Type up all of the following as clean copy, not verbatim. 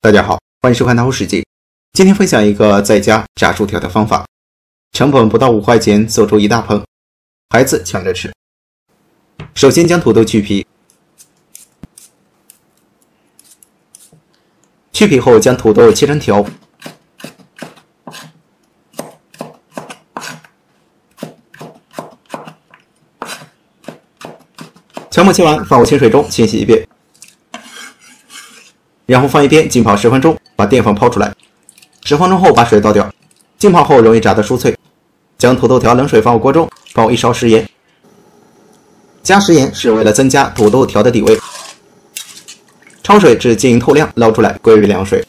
大家好，欢迎收看大户世界。今天分享一个在家炸薯条的方法，成本不到5块钱，做出一大盆，孩子抢着吃。首先将土豆去皮，去皮后将土豆切成条，条末切完放入清水中清洗一遍，然后放一边浸泡10分钟，把淀粉抛出来。10分钟后把水倒掉，浸泡后容易炸得酥脆。将土豆条冷水放入锅中，放入1勺食盐。加食盐是为了增加土豆条的底味。焯水至晶莹透亮，捞出来归于凉水。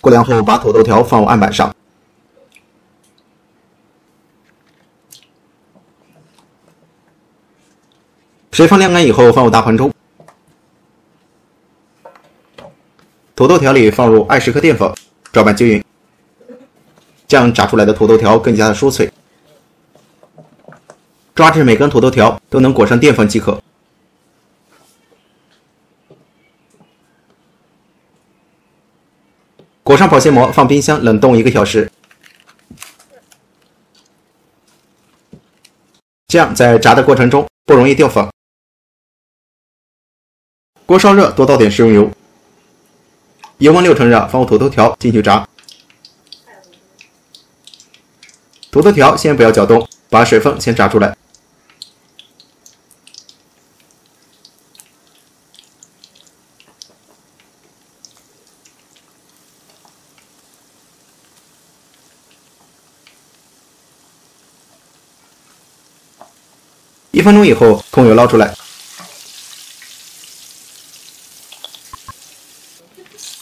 过凉后把土豆条放入案板上。水分晾干以后放入大盆中。土豆条里放入20克淀粉，搅拌均匀，这样炸出来的土豆条更加的酥脆。抓至每根土豆条都能裹上淀粉即可。裹上保鲜膜，放冰箱冷冻1个小时，这样在炸的过程中不容易掉粉。锅烧热，多倒点食用油。油温6成热，放入土豆条进去炸。土豆条先不要搅动，把水分先炸出来。1分钟以后，控油捞出来。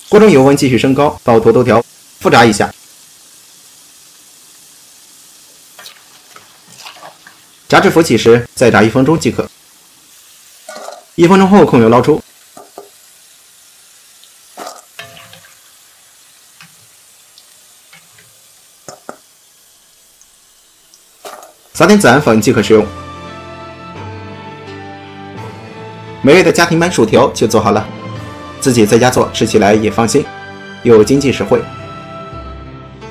锅中油温继续升高，放入土豆条，复炸一下。炸至浮起时，再炸1分钟即可。1分钟后控油捞出。撒点孜然粉即可食用。美味的家庭版薯条就做好了。自己在家做，吃起来也放心，又经济实惠，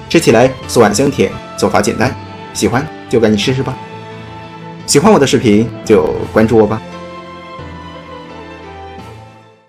吃起来酥软香甜，做法简单，喜欢就赶紧试试吧。喜欢我的视频就关注我吧。